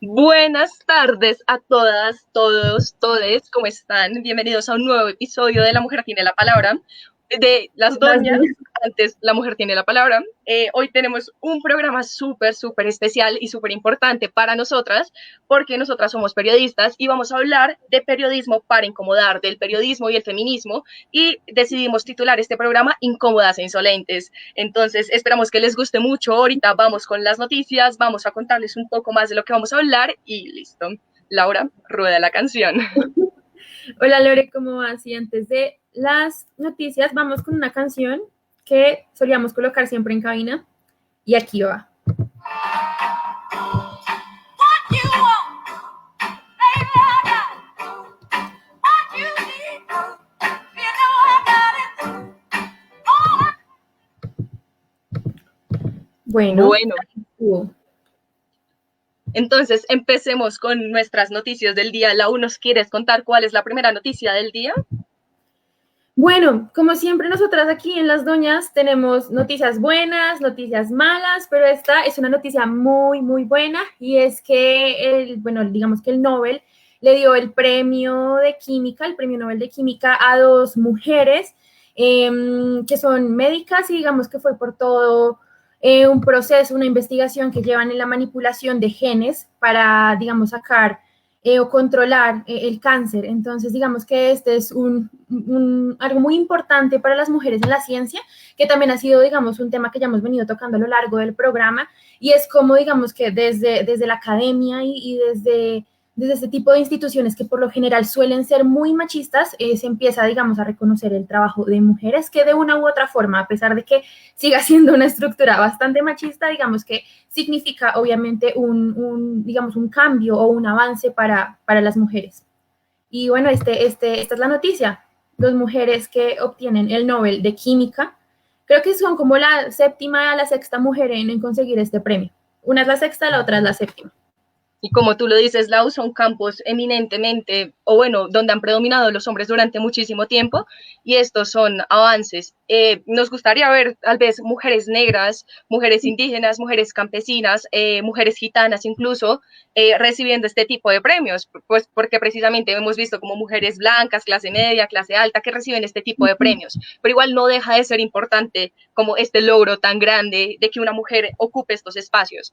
Buenas tardes a todas, todos, todes, ¿cómo están? Bienvenidos a un nuevo episodio de La Mujer Tiene la Palabra, de Las Las Doñas, antes La Mujer Tiene la Palabra. Hoy tenemos un programa súper especial y súper importante para nosotras, porque nosotras somos periodistas y vamos a hablar de periodismo para incomodar, del periodismo y el feminismo, y decidimos titular este programa Incómodas e Insolentes. Entonces, esperamos que les guste mucho. Ahorita vamos con las noticias, vamos a contarles un poco más de lo que vamos a hablar y listo. Laura, rueda la canción. Hola Lore, ¿cómo vas? Y antes de las noticias, vamos con una canción que solíamos colocar siempre en cabina y aquí va. Bueno, Bueno, uh, entonces empecemos con nuestras noticias del día. Lau, ¿nos quieres contar cuál es la primera noticia del día? bueno, como siempre nosotras aquí en Las Doñas tenemos noticias buenas, noticias malas, pero esta es una noticia muy buena y es que digamos que el Nobel le dio el premio de química, el premio Nobel de química a dos mujeres que son médicas y digamos que fue por todo un proceso, una investigación que llevan en la manipulación de genes para, digamos, sacar o controlar el cáncer. Entonces, digamos que este es algo muy importante para las mujeres en la ciencia, que también ha sido, digamos, un tema que ya hemos venido tocando a lo largo del programa, y es como, digamos, que desde la academia y desde este tipo de instituciones que por lo general suelen ser muy machistas, se empieza, digamos, a reconocer el trabajo de mujeres que de una u otra forma, a pesar de que siga siendo una estructura bastante machista, digamos que significa obviamente digamos, un cambio o un avance para las mujeres. Y bueno, esta es la noticia. Dos mujeres que obtienen el Nobel de Química, creo que son como la séptima, la sexta mujer en conseguir este premio. Una es la sexta, la otra es la séptima. Y como tú lo dices, Lau, son campos eminentemente, o bueno, donde han predominado los hombres durante muchísimo tiempo, y estos son avances. Nos gustaría ver tal vez mujeres negras, mujeres indígenas, mujeres campesinas, mujeres gitanas incluso, recibiendo este tipo de premios, pues porque precisamente hemos visto como mujeres blancas, clase media, clase alta, que reciben este tipo de premios, pero igual no deja de ser importante como este logro tan grande de que una mujer ocupe estos espacios.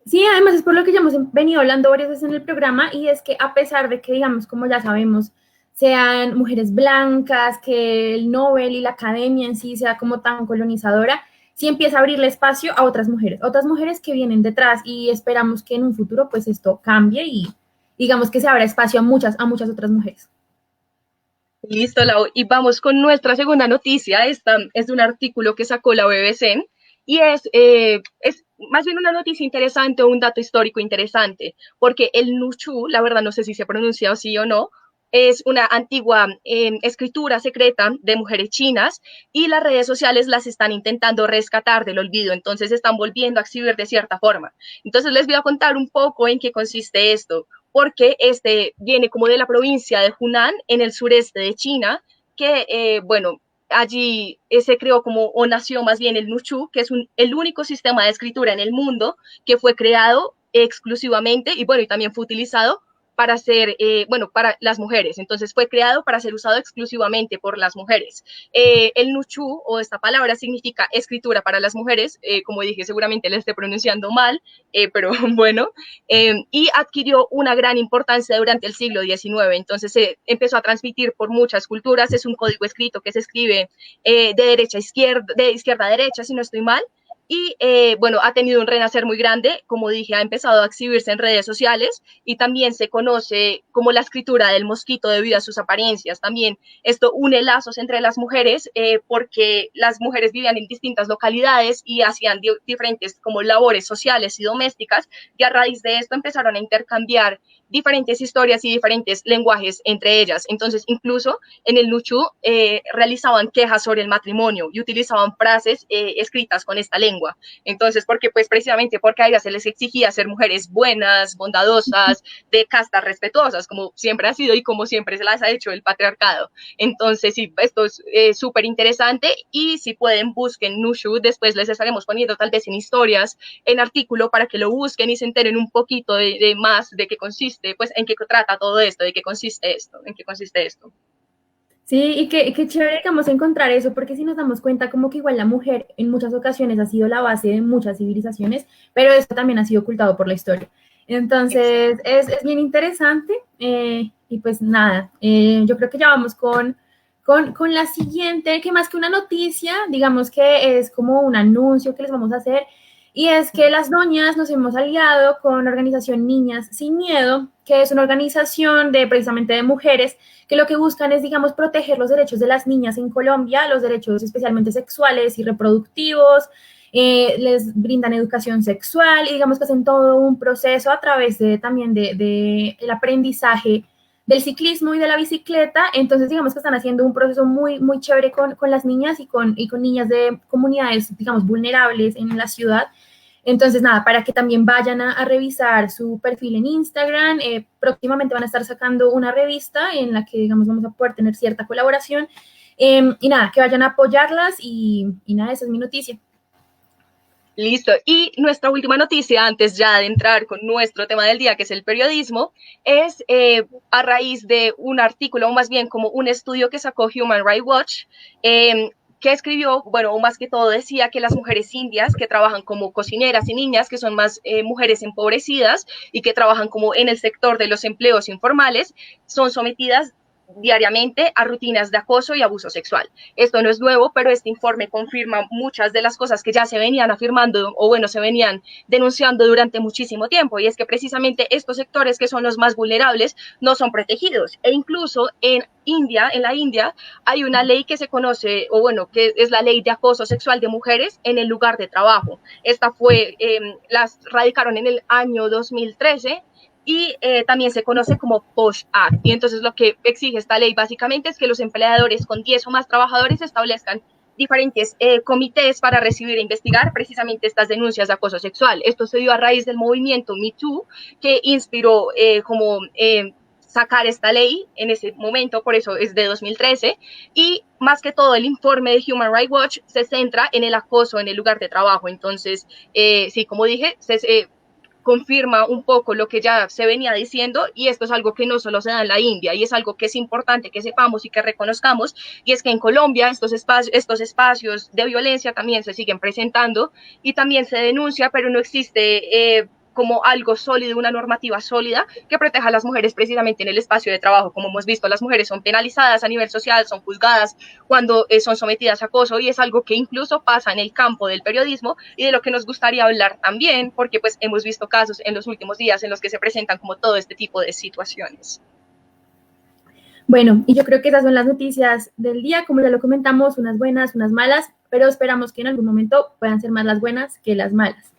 Sí, además es por lo que ya hemos venido hablando varias veces en el programa y es que a pesar de que, digamos, como ya sabemos, sean mujeres blancas, que el Nobel y la academia en sí sea como tan colonizadora, sí empieza a abrirle espacio a otras mujeres que vienen detrás y esperamos que en un futuro pues esto cambie y digamos que se abra espacio a muchas otras mujeres. Listo, Lau. Y vamos con nuestra segunda noticia. Esta es de un artículo que sacó la BBC y es más bien una noticia interesante o un dato histórico interesante, porque el Nushu, la verdad no sé si se pronuncia así o no, es una antigua escritura secreta de mujeres chinas y las redes sociales las están intentando rescatar del olvido, entonces están volviendo a exhibir de cierta forma. Entonces les voy a contar un poco en qué consiste esto porque este viene como de la provincia de Hunan, en el sureste de China, que, bueno, allí se creó como, o nació más bien el Nushu, que es el único sistema de escritura en el mundo que fue creado exclusivamente y bueno, y también fue utilizado para ser, bueno, para las mujeres. Entonces fue creado para ser usado exclusivamente por las mujeres. El Nuchu, o esta palabra, significa escritura para las mujeres. Como dije, seguramente le esté pronunciando mal, pero bueno, y adquirió una gran importancia durante el siglo XIX. Entonces se empezó a transmitir por muchas culturas. Es un código escrito que se escribe de derecha a izquierda, de izquierda a derecha, si no estoy mal. Y bueno, ha tenido un renacer muy grande, como dije, ha empezado a exhibirse en redes sociales y también se conoce como la escritura del mosquito debido a sus apariencias. También esto une lazos entre las mujeres porque las mujeres vivían en distintas localidades y hacían diferentes como labores sociales y domésticas y a raíz de esto empezaron a intercambiar diferentes historias y diferentes lenguajes entre ellas. Entonces, incluso en el Nuchu realizaban quejas sobre el matrimonio y utilizaban frases escritas con esta lengua. Entonces, porque pues precisamente porque a ellas se les exigía ser mujeres buenas, bondadosas, de castas respetuosas, como siempre ha sido y como siempre se las ha hecho el patriarcado. Entonces, sí, esto es súper interesante y si pueden, busquen Nushu, después les estaremos poniendo tal vez en historias, en artículo, para que lo busquen y se enteren un poquito de más de qué consiste, pues en qué trata todo esto, de qué consiste esto, en qué consiste esto. Sí, y qué chévere, digamos, encontrar eso, porque si nos damos cuenta como que igual la mujer en muchas ocasiones ha sido la base de muchas civilizaciones, pero esto también ha sido ocultado por la historia. Entonces, es bien interesante y pues nada, yo creo que ya vamos con la siguiente, que más que una noticia, digamos que es como un anuncio que les vamos a hacer, y es que las doñas nos hemos aliado con la organización Niñas Sin Miedo, que es una organización de precisamente de mujeres que lo que buscan es, digamos, proteger los derechos de las niñas en Colombia, los derechos especialmente sexuales y reproductivos, les brindan educación sexual y digamos que hacen todo un proceso a través de, también de el aprendizaje del ciclismo y de la bicicleta. Entonces, digamos que están haciendo un proceso muy, muy chévere con las niñas y con niñas de comunidades, digamos, vulnerables en la ciudad. Entonces, nada, para que también vayan a revisar su perfil en Instagram. Próximamente van a estar sacando una revista en la que, digamos, vamos a poder tener cierta colaboración. Y nada, que vayan a apoyarlas y nada, esa es mi noticia. Listo. Y nuestra última noticia, antes ya de entrar con nuestro tema del día, que es el periodismo, es a raíz de un artículo, o más bien como un estudio que sacó Human Rights Watch, que escribió, bueno, o más que todo decía que las mujeres indias que trabajan como cocineras y niñas, que son más mujeres empobrecidas y que trabajan como en el sector de los empleos informales, son sometidas diariamente a rutinas de acoso y abuso sexual. Esto no es nuevo, pero este informe confirma muchas de las cosas que ya se venían afirmando o bueno, se venían denunciando durante muchísimo tiempo, y es que precisamente estos sectores que son los más vulnerables no son protegidos, e incluso en India, en la India, hay una ley que se conoce, o bueno, que es la ley de acoso sexual de mujeres en el lugar de trabajo. Esta fue, las radicaron en el año 2013 y también se conoce como POSH Act. Y entonces lo que exige esta ley básicamente es que los empleadores con 10 o más trabajadores establezcan diferentes comités para recibir e investigar precisamente estas denuncias de acoso sexual. Esto se dio a raíz del movimiento Me Too, que inspiró como sacar esta ley en ese momento, por eso es de 2013, y más que todo el informe de Human Rights Watch se centra en el acoso en el lugar de trabajo. Entonces, sí, como dije, confirma un poco lo que ya se venía diciendo, y esto es algo que no solo se da en la India, y es algo que es importante que sepamos y que reconozcamos, y es que en Colombia estos espacios de violencia también se siguen presentando y también se denuncia, pero no existe como algo sólido, una normativa sólida que proteja a las mujeres precisamente en el espacio de trabajo. Como hemos visto, las mujeres son penalizadas a nivel social, son juzgadas cuando son sometidas a acoso, y es algo que incluso pasa en el campo del periodismo y de lo que nos gustaría hablar también, porque pues hemos visto casos en los últimos días en los que se presentan como todo este tipo de situaciones. Bueno, y yo creo que esas son las noticias del día, como ya lo comentamos, unas buenas, unas malas, pero esperamos que en algún momento puedan ser más las buenas que las malas.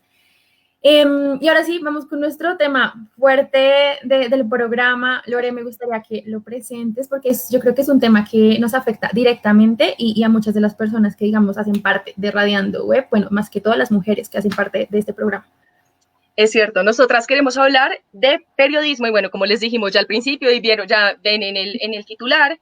Y ahora sí, vamos con nuestro tema fuerte del programa. Lore, me gustaría que lo presentes porque yo creo que es un tema que nos afecta directamente y a muchas de las personas que, digamos, hacen parte de Radiando Web, bueno, más que todas las mujeres que hacen parte de este programa. Es cierto, nosotras queremos hablar de periodismo y bueno, como les dijimos ya al principio y vieron, ya ven en el titular,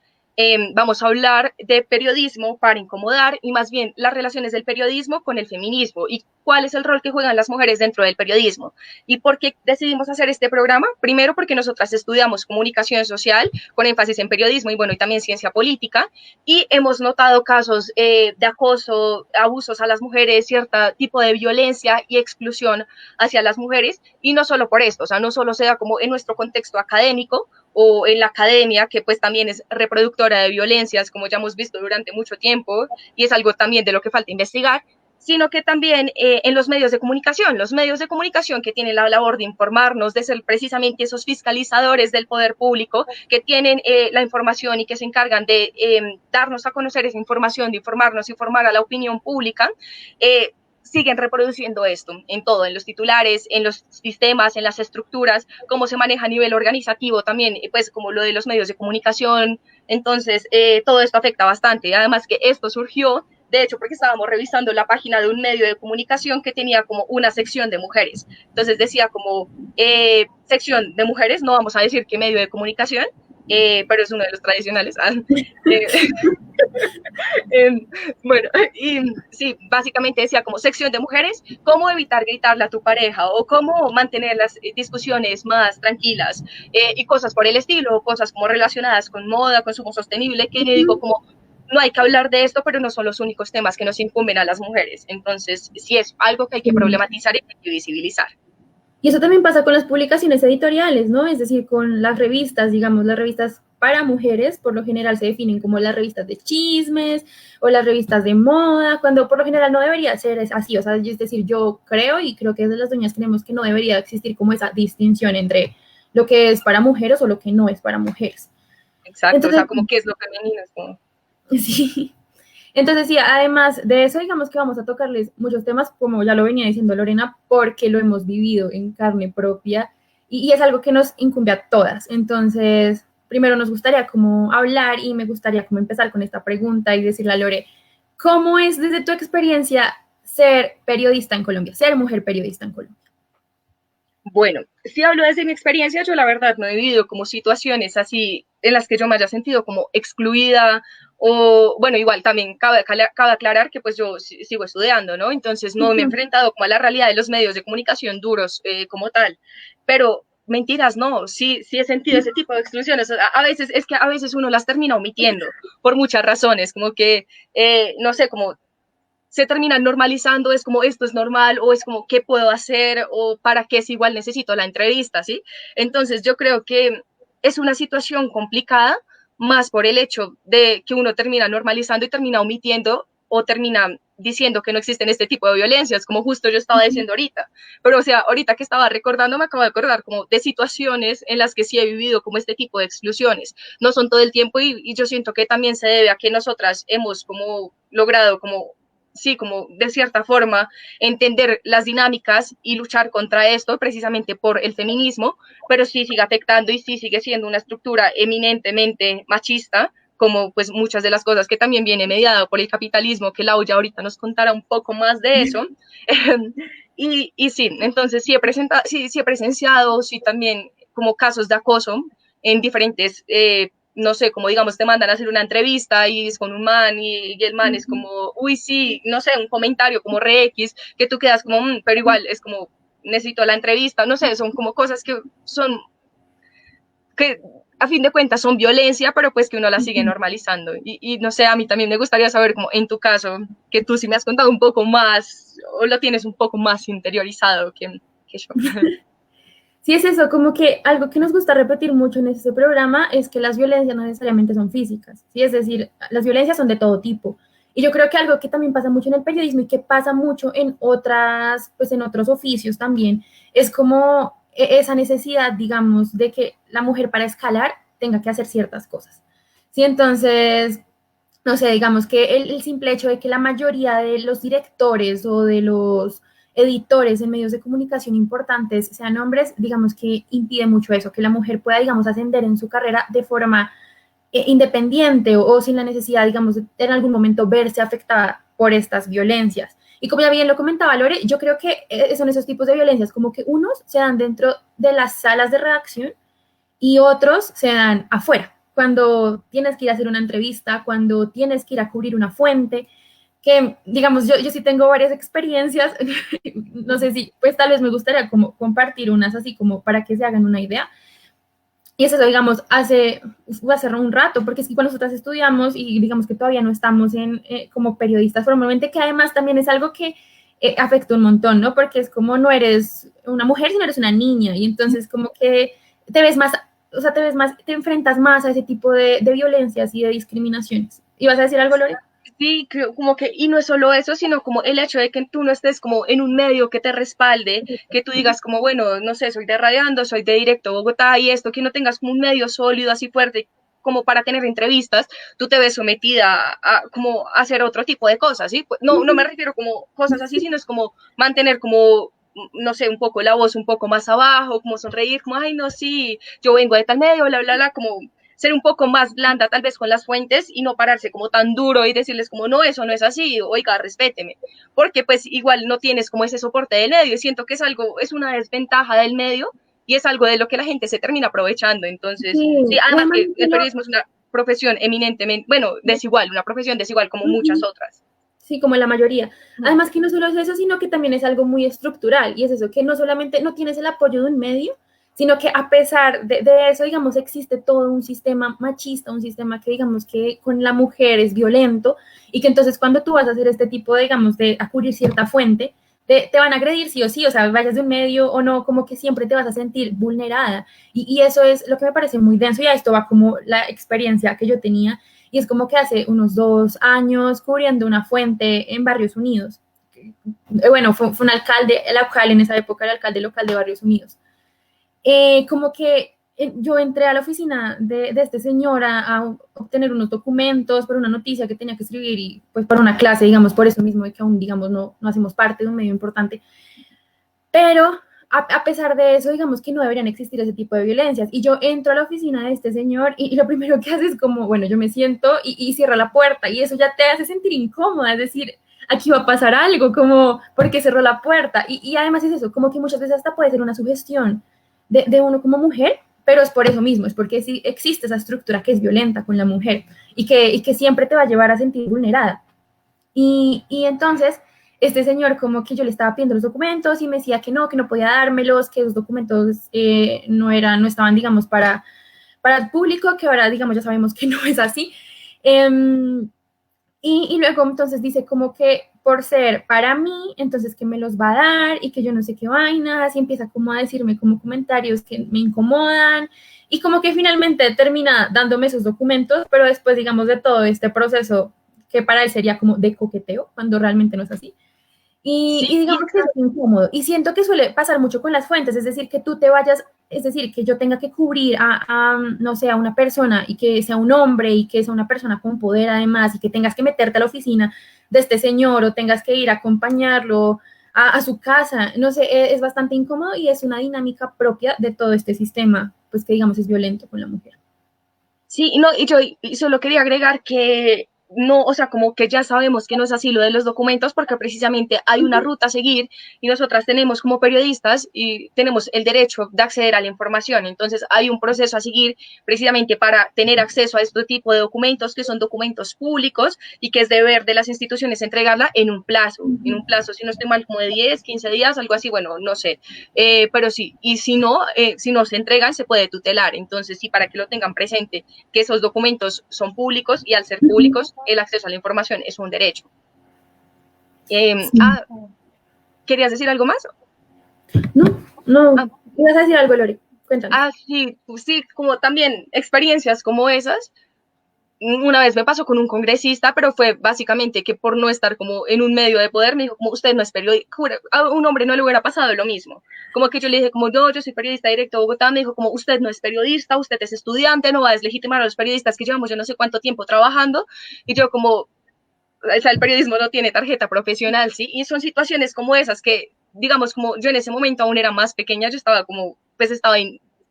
vamos a hablar de periodismo para incomodar y más bien las relaciones del periodismo con el feminismo y cuál es el rol que juegan las mujeres dentro del periodismo. ¿Y por qué decidimos hacer este programa? Primero porque nosotras estudiamos comunicación social con énfasis en periodismo y bueno, y también ciencia política, y hemos notado casos de acoso, abusos a las mujeres, cierto tipo de violencia y exclusión hacia las mujeres, y no solo por esto, o sea, no solo se da como en nuestro contexto académico o en la academia, que pues también es reproductora de violencias, como ya hemos visto durante mucho tiempo, y es algo también de lo que falta investigar, sino que también en los medios de comunicación que tienen la labor de informarnos, de ser precisamente esos fiscalizadores del poder público, que tienen la información y que se encargan de darnos a conocer esa información, de informarnos, informar a la opinión pública, siguen reproduciendo esto en todo, en los titulares, en los sistemas, en las estructuras, cómo se maneja a nivel organizativo también, pues como lo de los medios de comunicación. Entonces, todo esto afecta bastante. Además que esto surgió, de hecho, porque estábamos revisando la página de un medio de comunicación que tenía como una sección de mujeres. Entonces decía como sección de mujeres, no vamos a decir qué medio de comunicación, pero es uno de los tradicionales. Bueno, y sí, básicamente decía como sección de mujeres, cómo evitar gritarle a tu pareja o cómo mantener las discusiones más tranquilas y cosas por el estilo, cosas como relacionadas con moda, consumo sostenible, que le digo como no hay que hablar de esto, pero no son los únicos temas que nos incumben a las mujeres. Entonces, sí es algo que hay que problematizar y hay que visibilizar. Y eso también pasa con las publicaciones editoriales, ¿no? Es decir, con las revistas, digamos, las revistas para mujeres, por lo general se definen como las revistas de chismes o las revistas de moda, cuando por lo general no debería ser así. O sea, es decir, yo creo y creo que desde las doñas creemos que no debería existir como esa distinción entre lo que es para mujeres o lo que no es para mujeres. Exacto, Entonces, o sea, como qué es lo femenino. Es como... sí. Entonces, sí, además de eso, digamos que vamos a tocarles muchos temas, como ya lo venía diciendo Lorena, porque lo hemos vivido en carne propia y es algo que nos incumbe a todas. Entonces, primero nos gustaría como hablar y me gustaría como empezar con esta pregunta y decirle a Lore, ¿cómo es desde tu experiencia ser periodista en Colombia, ser mujer periodista en Colombia? Bueno, si hablo desde mi experiencia, yo la verdad no he vivido como situaciones así en las que yo me haya sentido como excluida o, bueno, igual también cabe aclarar que pues yo sigo estudiando, ¿no? Entonces no me he enfrentado como a la realidad de los medios de comunicación duros como tal, pero mentiras, no, sí he sentido ese tipo de exclusiones. A veces, es que a veces uno las termina omitiendo por muchas razones, como que, no sé, como se terminan normalizando, es como esto es normal o es como qué puedo hacer o para qué es igual necesito la entrevista, ¿sí? Entonces yo creo que es una situación complicada más por el hecho de que uno termina normalizando y termina omitiendo o termina diciendo que no existen este tipo de violencias, como justo yo estaba diciendo ahorita. Pero, o sea, ahorita que estaba recordando, me acabo de acordar como de situaciones en las que sí he vivido como este tipo de exclusiones. No son todo el tiempo y yo siento que también se debe a que nosotras hemos como logrado como sí, como de cierta forma entender las dinámicas y luchar contra esto precisamente por el feminismo, pero sí sigue afectando y sí sigue siendo una estructura eminentemente machista, como pues muchas de las cosas que también viene mediado por el capitalismo, que Lau ya ahorita nos contará un poco más de eso. Y sí, entonces sí he presenciado, sí también como casos de acoso en diferentes no sé, como digamos, te mandan a hacer una entrevista y es con un man y el man es como, uy, sí, no sé, un comentario como re X, que tú quedas como, pero igual es como, necesito la entrevista, no sé, son como cosas que son, que a fin de cuentas son violencia, pero pues que uno la sigue normalizando. Y no sé, a mí también me gustaría saber, como en tu caso, que tú sí me has contado un poco más, o lo tienes un poco más interiorizado que yo. Sí, es eso, como que algo que nos gusta repetir mucho en este programa es que las violencias no necesariamente son físicas, ¿sí? Es decir, las violencias son de todo tipo. Y yo creo que algo que también pasa mucho en el periodismo y que pasa mucho en otras, pues en otros oficios también, es como esa necesidad, digamos, de que la mujer para escalar tenga que hacer ciertas cosas. Sí, entonces, no sé, digamos que el simple hecho de que la mayoría de los directores o de los editores en medios de comunicación importantes sean hombres, digamos que impide mucho eso, que la mujer pueda, digamos, ascender en su carrera de forma independiente o sin la necesidad, digamos, de en algún momento verse afectada por estas violencias. Y como ya bien lo comentaba Lore, yo creo que son esos tipos de violencias, como que unos se dan dentro de las salas de redacción y otros se dan afuera, cuando tienes que ir a hacer una entrevista, cuando tienes que ir a cubrir una fuente, que digamos, yo sí tengo varias experiencias, no sé si, pues tal vez me gustaría como compartir unas así como para que se hagan una idea. Y es eso, digamos, hace un rato, porque es que cuando nosotras estudiamos y digamos que todavía no estamos como periodistas formalmente, que además también es algo que afecta un montón, ¿no? Porque es como no eres una mujer, sino eres una niña, y entonces como que te ves más, o sea, te ves más, te enfrentas más a ese tipo de violencias y de discriminaciones. ¿Ibas a decir algo, Lore? Sí, como que, y no es solo eso, sino como el hecho de que tú no estés como en un medio que te respalde, que tú digas como, bueno, no sé, soy de Radiando, soy de Directo Bogotá y esto, que no tengas como un medio sólido, así fuerte, como para tener entrevistas, tú te ves sometida como hacer otro tipo de cosas, ¿sí? No, no me refiero como cosas así, sino es como mantener como, no sé, un poco la voz un poco más abajo, como sonreír, como, ay, no, sí, yo vengo de tal medio, bla, bla, bla, como ser un poco más blanda tal vez con las fuentes y no pararse como tan duro y decirles como, no, eso no es así, oiga, respéteme, porque pues igual no tienes como ese soporte del medio y siento que es algo, es una desventaja del medio y es algo de lo que la gente se termina aprovechando. Entonces, Sí, sí, y además además que el periodismo es una profesión eminentemente, bueno, desigual, una profesión desigual como muchas otras. sí, como la mayoría. Además que no solo es eso, sino que también es algo muy estructural, y es eso, que no solamente no tienes el apoyo de un medio, sino que a pesar de eso, digamos, existe todo un sistema machista, un sistema que, digamos, que con la mujer es violento, y que entonces cuando tú vas a hacer este tipo de, digamos, de acudir cierta fuente, te van a agredir sí o sí, o sea, vayas de un medio o no, como que siempre te vas a sentir vulnerada. Y eso es lo que me parece muy denso, y a esto va como la experiencia que yo tenía, y es como que hace unos 2 años cubriendo una fuente en Barrios Unidos. Bueno, fue un alcalde, el alcalde en esa época, el alcalde local de Barrios Unidos. Como que yo entré a la oficina de este señor a obtener unos documentos para una noticia que tenía que escribir y pues para una clase, digamos, por eso mismo de que aún, digamos, no hacemos parte de un medio importante. Pero a pesar de eso, digamos que no deberían existir ese tipo de violencias. Y yo entro a la oficina de este señor y lo primero que hace es como, bueno, yo me siento y cierra la puerta y eso ya te hace sentir incómoda, es decir, aquí va a pasar algo, como porque cerró la puerta. Y además es eso, como que muchas veces hasta puede ser una sugestión de uno como mujer, pero es por eso mismo, es porque sí existe esa estructura que es violenta con la mujer y que siempre te va a llevar a sentir vulnerada. Y entonces, este señor como que yo le estaba pidiendo los documentos y me decía que no podía dármelos, que los documentos no estaban, digamos, para el público, que ahora, digamos, ya sabemos que no es así. Um, y luego entonces dice como que por ser para mí, entonces que me los va a dar y que yo no sé qué vainas, y empieza como a decirme como comentarios que me incomodan, y como que finalmente termina dándome esos documentos, pero después, digamos, de todo este proceso que para él sería como de coqueteo, cuando realmente no es así. Y Sí, digamos que es incómodo. Y siento que suele pasar mucho con las fuentes, es decir, que tú te vayas, es decir, que yo tenga que cubrir no sé, a una persona y que sea un hombre y que sea una persona con poder además y que tengas que meterte a la oficina de este señor o tengas que ir a acompañarlo a su casa. No sé, es bastante incómodo y es una dinámica propia de todo este sistema, pues que digamos es violento con la mujer. sí, no, y yo y solo quería agregar que no, o sea, como que ya sabemos que no es así lo de los documentos, porque precisamente hay una ruta a seguir y nosotras tenemos como periodistas y tenemos el derecho de acceder a la información. Entonces hay un proceso a seguir precisamente para tener acceso a este tipo de documentos que son documentos públicos y que es deber de las instituciones entregarla en un plazo, si no estoy mal, como de 10, 15 días, algo así, bueno, no sé, pero sí, y si no se entregan, se puede tutelar. Entonces, sí, para que lo tengan presente que esos documentos son públicos y al ser públicos el acceso a la información es un derecho. Sí. ¿Querías decir algo más? No, no, Ah, ibas a decir algo, Lori, cuéntanos. sí, pues sí, como también experiencias como esas. Una vez me pasó con un congresista, pero fue básicamente que por no estar como en un medio de poder, me dijo como usted no es periodista, a un hombre no le hubiera pasado lo mismo, como que yo le dije como no, yo soy periodista directo de Bogotá, me dijo como usted no es periodista, usted es estudiante, no va a deslegitimar a los periodistas que llevamos yo no sé cuánto tiempo trabajando, y yo como, o sea, el periodismo no tiene tarjeta profesional, ¿sí? Y son situaciones como esas que, digamos, como yo en ese momento aún era más pequeña, yo estaba como, pues estaba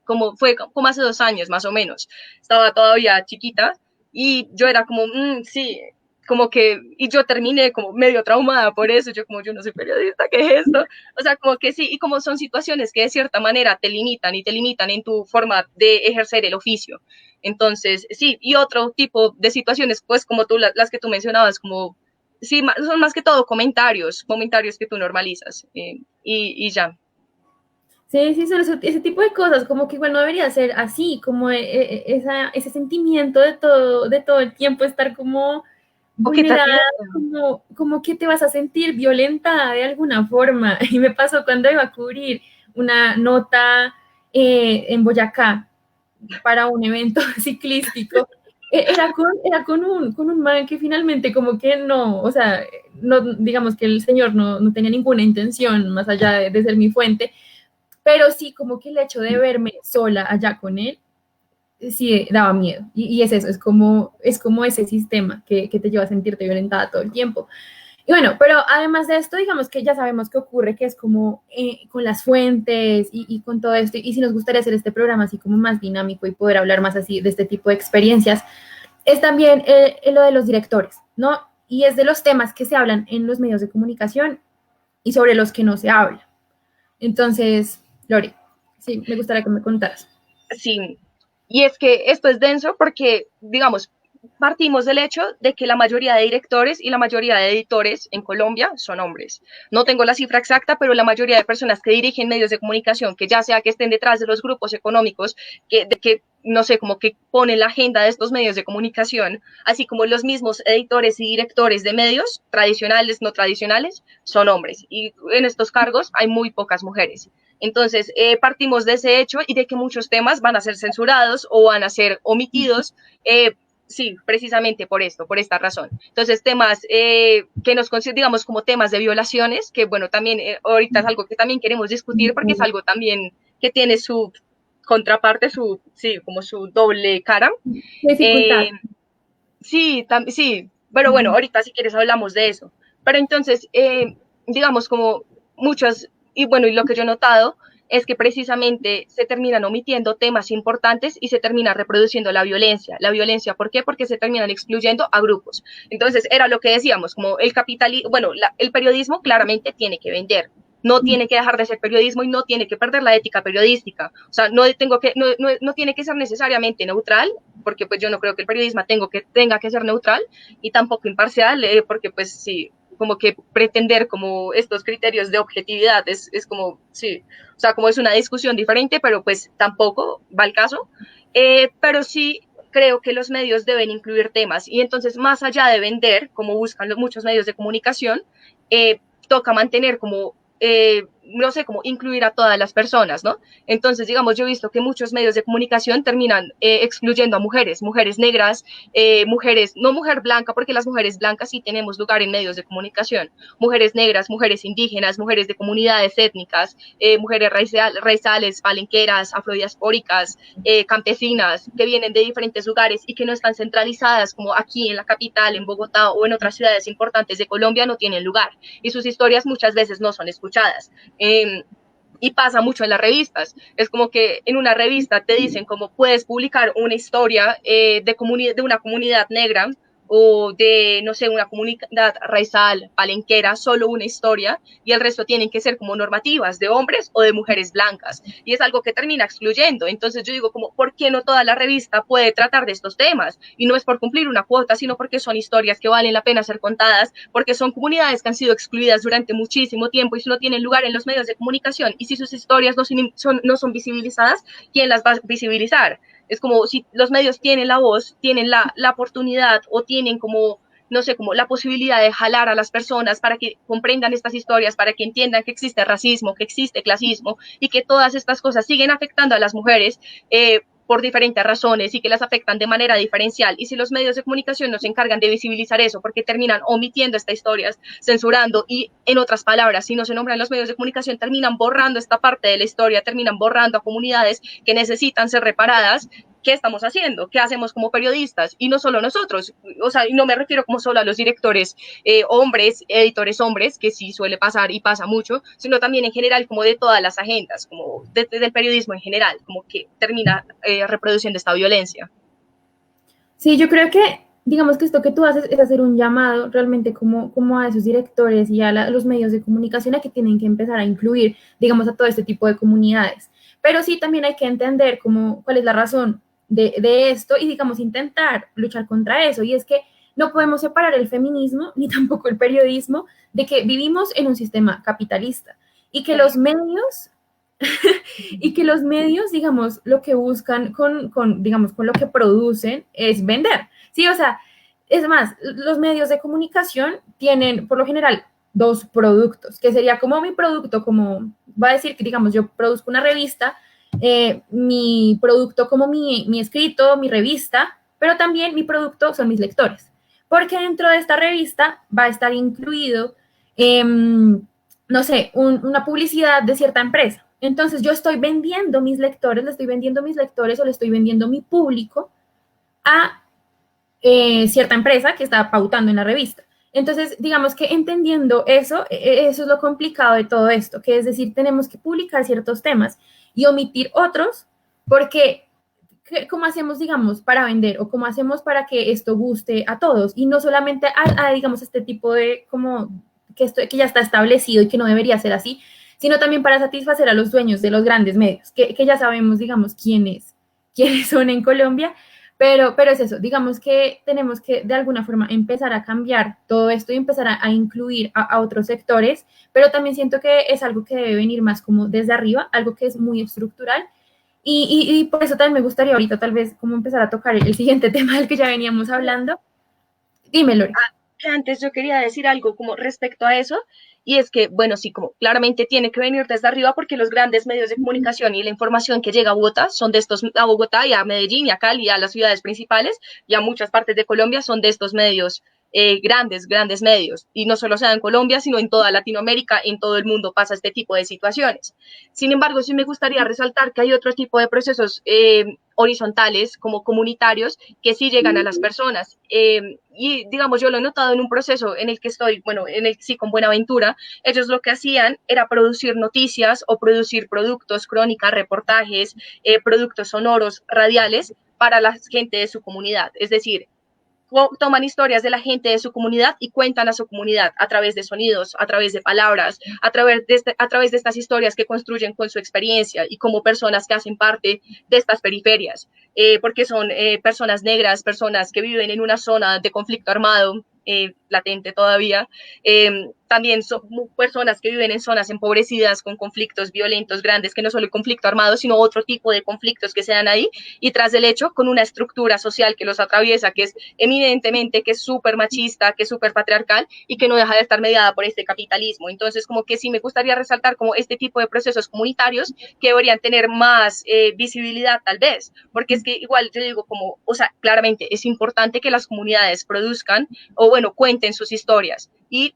como, fue como hace 2 años más o menos, estaba todavía chiquita, y yo era como, sí, como que, y yo terminé como medio traumada por eso, yo como, yo no soy periodista, ¿qué es esto? O sea, como que sí, y como son situaciones que de cierta manera te limitan y te limitan en tu forma de ejercer el oficio. Entonces, sí, y otro tipo de situaciones, pues como tú, las que tú mencionabas, como, sí, son más que todo comentarios que tú normalizas y ya. Sí, sí, son ese tipo de cosas, como que igual no debería ser así, como ese sentimiento de todo el tiempo estar como ¿O qué te vulnerada, como que te vas a sentir violentada de alguna forma. Y me pasó cuando iba a cubrir una nota en Boyacá para un evento ciclístico. Con un man que finalmente como que no, o sea, no, digamos que el señor no tenía ninguna intención más allá de ser mi fuente, pero sí como que el hecho de verme sola allá con él sí daba miedo. Y es eso, es como ese sistema que te lleva a sentirte violentada todo el tiempo. Y bueno, pero además de esto, digamos que ya sabemos qué ocurre, que es como con las fuentes y con todo esto, y si nos gustaría hacer este programa así como más dinámico y poder hablar más así de este tipo de experiencias, es también lo de los directores, ¿no? Y es de los temas que se hablan en los medios de comunicación y sobre los que no se habla. Entonces, Lori, sí, me gustaría que me contaras. Sí, y es que esto es denso porque, digamos, partimos del hecho de que la mayoría de directores y la mayoría de editores en Colombia son hombres. No tengo la cifra exacta, pero la mayoría de personas que dirigen medios de comunicación, que ya sea que estén detrás de los grupos económicos, que no sé, como que ponen la agenda de estos medios de comunicación, así como los mismos editores y directores de medios, tradicionales, no tradicionales, son hombres. Y en estos cargos hay muy pocas mujeres. Entonces, partimos de ese hecho y de que muchos temas van a ser censurados o van a ser omitidos. Sí, precisamente por esto, por esta razón. Entonces, temas que nos consideramos como temas de violaciones, que bueno, también ahorita es algo que también queremos discutir porque es algo también que tiene su contraparte, sí, como su doble cara. Dificultad. Eh, sí, sí, pero bueno, ahorita si quieres hablamos de eso. Pero entonces, digamos como muchas, y bueno, y lo que yo he notado es que precisamente se terminan omitiendo temas importantes y se termina reproduciendo la violencia. La violencia, ¿por qué? Porque se terminan excluyendo a grupos. Entonces, era lo que decíamos, como el capitalismo, bueno, el periodismo claramente tiene que vender, no tiene que dejar de ser periodismo y no tiene que perder la ética periodística. O sea, no tiene que ser necesariamente neutral, porque pues yo no creo que el periodismo tenga que ser neutral y tampoco imparcial, porque pues sí, como que pretender como estos criterios de objetividad es como, sí, o sea, como es una discusión diferente, pero pues tampoco va el caso. Pero sí creo que los medios deben incluir temas y entonces más allá de vender, como buscan muchos medios de comunicación, toca mantener como no sé, como incluir a todas las personas, ¿no? Entonces, digamos, yo he visto que muchos medios de comunicación terminan excluyendo a mujeres, mujeres negras, mujeres, no mujer blanca, porque las mujeres blancas sí tenemos lugar en medios de comunicación, mujeres negras, mujeres indígenas, mujeres de comunidades étnicas, mujeres raizales, palenqueras, afrodiaspóricas, campesinas, que vienen de diferentes lugares y que no están centralizadas como aquí en la capital, en Bogotá o en otras ciudades importantes de Colombia, no tienen lugar. Y sus historias muchas veces no son escuchadas. Y pasa mucho en las revistas. Es como que en una revista te dicen cómo puedes publicar una historia de una comunidad negra o de, no sé, una comunidad raizal, palenquera, solo una historia, y el resto tienen que ser como normativas de hombres o de mujeres blancas. Y es algo que termina excluyendo. Entonces yo digo como, ¿por qué no toda la revista puede tratar de estos temas? Y no es por cumplir una cuota, sino porque son historias que valen la pena ser contadas, porque son comunidades que han sido excluidas durante muchísimo tiempo y si no tienen lugar en los medios de comunicación. Y si sus historias no son visibilizadas, ¿quién las va a visibilizar? Es como si los medios tienen la voz, tienen la oportunidad o tienen como, no sé, como la posibilidad de jalar a las personas para que comprendan estas historias, para que entiendan que existe racismo, que existe clasismo y que todas estas cosas siguen afectando a las mujeres por diferentes razones y que las afectan de manera diferencial. Y si los medios de comunicación no se encargan de visibilizar eso porque terminan omitiendo estas historias, censurando y, en otras palabras, si no se nombran los medios de comunicación, terminan borrando esta parte de la historia, terminan borrando a comunidades que necesitan ser reparadas. ¿Qué estamos haciendo? ¿Qué hacemos como periodistas? Y no solo nosotros, o sea, y no me refiero como solo a los directores hombres, editores hombres, que sí suele pasar y pasa mucho, sino también en general como de todas las agendas, como del periodismo en general, como que termina reproduciendo esta violencia. Sí, yo creo que, digamos que esto que tú haces es hacer un llamado realmente como a esos directores y a los medios de comunicación a que tienen que empezar a incluir, digamos, a todo este tipo de comunidades. Pero sí también hay que entender cuál es la razón de esto y, digamos, intentar luchar contra eso. Y es que no podemos separar el feminismo ni tampoco el periodismo de que vivimos en un sistema capitalista y que los medios y que los medios, digamos, lo que buscan digamos, con lo que producen es vender. Sí, o sea, es más, los medios de comunicación tienen, por lo general, dos productos, que sería como mi producto, como va a decir que, digamos, yo produzco una revista, mi producto como mi escrito, mi revista, pero también mi producto son mis lectores, porque dentro de esta revista va a estar incluido, no sé, una publicidad de cierta empresa. Entonces yo estoy vendiendo mis lectores, le estoy vendiendo mis lectores o le estoy vendiendo mi público a cierta empresa que está pautando en la revista. Entonces, digamos que entendiendo eso, eso es lo complicado de todo esto, que es decir, tenemos que publicar ciertos temas y omitir otros, porque ¿cómo hacemos, digamos, para vender o cómo hacemos para que esto guste a todos y no solamente digamos, este tipo de como que ya está establecido y que no debería ser así, sino también para satisfacer a los dueños de los grandes medios, que ya sabemos, digamos, quiénes son en Colombia, pero es eso, digamos que tenemos que de alguna forma empezar a cambiar todo esto y empezar a incluir a otros sectores, pero también siento que es algo que debe venir más como desde arriba, algo que es muy estructural. Y por eso también me gustaría ahorita tal vez como empezar a tocar el siguiente tema del que ya veníamos hablando. Dime, Lore. Antes yo quería decir algo como respecto a eso, y es que, bueno, sí, como claramente tiene que venir desde arriba porque los grandes medios de comunicación y la información que llega a Bogotá son de estos, a Bogotá y a Medellín y a Cali, y a las ciudades principales y a muchas partes de Colombia son de estos medios, grandes medios, y no solo sea en Colombia, sino en toda Latinoamérica, en todo el mundo pasa este tipo de situaciones. Sin embargo, sí me gustaría resaltar que hay otro tipo de procesos horizontales, como comunitarios, que sí llegan a las personas. Y digamos, yo lo he notado en un proceso en el que estoy, bueno, en el sí con Buenaventura, ellos lo que hacían era producir noticias o producir productos, crónicas, reportajes, productos sonoros, radiales para la gente de su comunidad. Es decir, toman historias de la gente de su comunidad y cuentan a su comunidad a través de sonidos, a través de palabras, a través de estas historias que construyen con su experiencia y como personas que hacen parte de estas periferias, porque son personas negras, personas que viven en una zona de conflicto armado, latente todavía. También son personas que viven en zonas empobrecidas con conflictos violentos grandes, que no solo el conflicto armado, sino otro tipo de conflictos que se dan ahí, y tras del hecho con una estructura social que los atraviesa, que es eminentemente, que es súper machista, que es súper patriarcal y que no deja de estar mediada por este capitalismo. Entonces, como que sí me gustaría resaltar como este tipo de procesos comunitarios que deberían tener más visibilidad tal vez, porque es que igual yo digo como, o sea, claramente es importante que las comunidades produzcan o bueno, cuenten sus historias y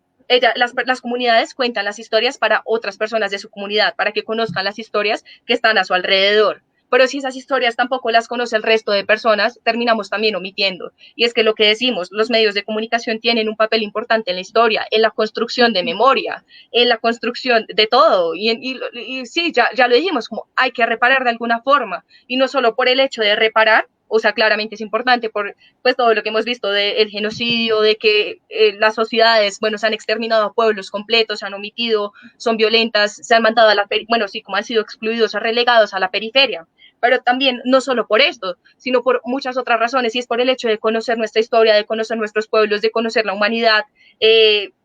las comunidades cuentan las historias para otras personas de su comunidad, para que conozcan las historias que están a su alrededor. Pero si esas historias tampoco las conoce el resto de personas, terminamos también omitiendo. Y es que lo que decimos, los medios de comunicación tienen un papel importante en la historia, en la construcción de memoria, en la construcción de todo. Y sí, ya lo dijimos, como hay que reparar de alguna forma. Y no solo por el hecho de reparar, o sea, claramente es importante por pues todo lo que hemos visto del genocidio, de que las sociedades, bueno, se han exterminado a pueblos completos, se han omitido, son violentas, se han mandado a la, bueno, sí, como han sido excluidos o relegados a la periferia, pero también no solo por esto, sino por muchas otras razones, y es por el hecho de conocer nuestra historia, de conocer nuestros pueblos, de conocer la humanidad,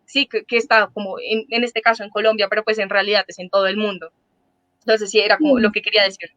sí, que está como en este caso en Colombia, pero pues en realidad es en todo el mundo. Entonces sí, era como lo que quería decir.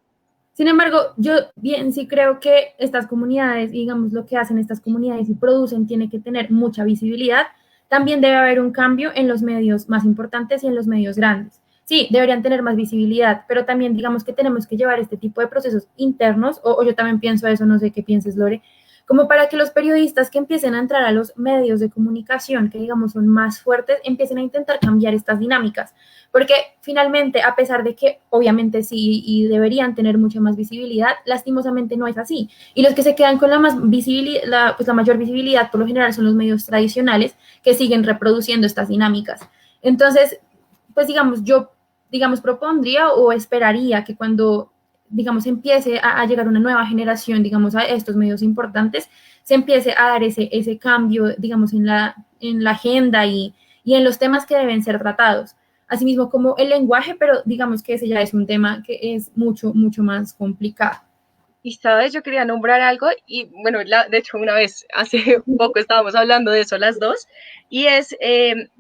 Sin embargo, yo bien sí creo que estas comunidades, digamos, lo que hacen estas comunidades y producen tiene que tener mucha visibilidad. También debe haber un cambio en los medios más importantes y en los medios grandes. Sí, deberían tener más visibilidad, pero también digamos que tenemos que llevar este tipo de procesos internos, o yo también pienso eso, no sé qué pienses, Lore, como para que los periodistas que empiecen a entrar a los medios de comunicación, que digamos son más fuertes, empiecen a intentar cambiar estas dinámicas. Porque finalmente, a pesar de que obviamente sí y deberían tener mucha más visibilidad, lastimosamente no es así. Y los que se quedan con la más visibilidad, pues la mayor visibilidad por lo general son los medios tradicionales que siguen reproduciendo estas dinámicas. Entonces, pues digamos, yo digamos propondría o esperaría que cuando digamos, empiece a llegar una nueva generación, digamos, a estos medios importantes, se empiece a dar ese cambio, digamos, en la agenda y en los temas que deben ser tratados. Asimismo, como el lenguaje, pero digamos que ese ya es un tema que es mucho, mucho más complicado. Y sabes, yo quería nombrar algo y bueno, de hecho una vez hace poco estábamos hablando de eso las dos, y es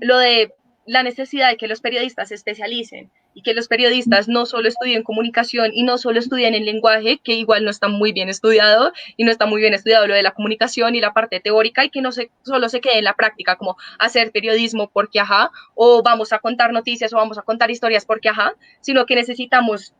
lo de la necesidad de que los periodistas se especialicen y que los periodistas no solo estudien comunicación y no solo estudien el lenguaje, que igual no está muy bien estudiado y no está muy bien estudiado lo de la comunicación y la parte teórica, y que no solo se quede en la práctica como hacer periodismo porque ajá, o vamos a contar noticias o vamos a contar historias porque ajá, sino que necesitamos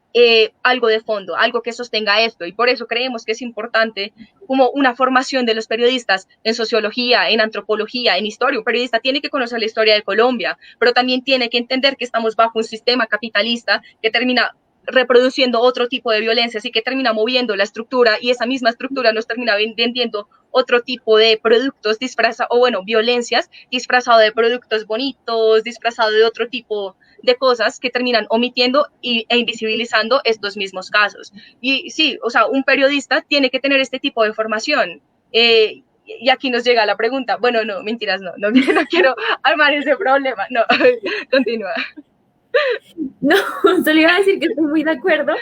algo de fondo, algo que sostenga esto, y por eso creemos que es importante como una formación de los periodistas en sociología, en antropología, en historia. Un periodista tiene que conocer la historia de Colombia, pero también tiene que entender que estamos bajo un sistema capitalista que termina reproduciendo otro tipo de violencia, así que termina moviendo la estructura y esa misma estructura nos termina vendiendo otro tipo de productos disfrazados, o bueno, violencias disfrazado de productos bonitos, disfrazado de otro tipo de cosas que terminan omitiendo e invisibilizando estos mismos casos. Y sí, o sea, un periodista tiene que tener este tipo de formación. Y aquí nos llega la pregunta, bueno, no, mentiras, no quiero armar ese problema, no, continúa. No, solo iba a decir que estoy muy de acuerdo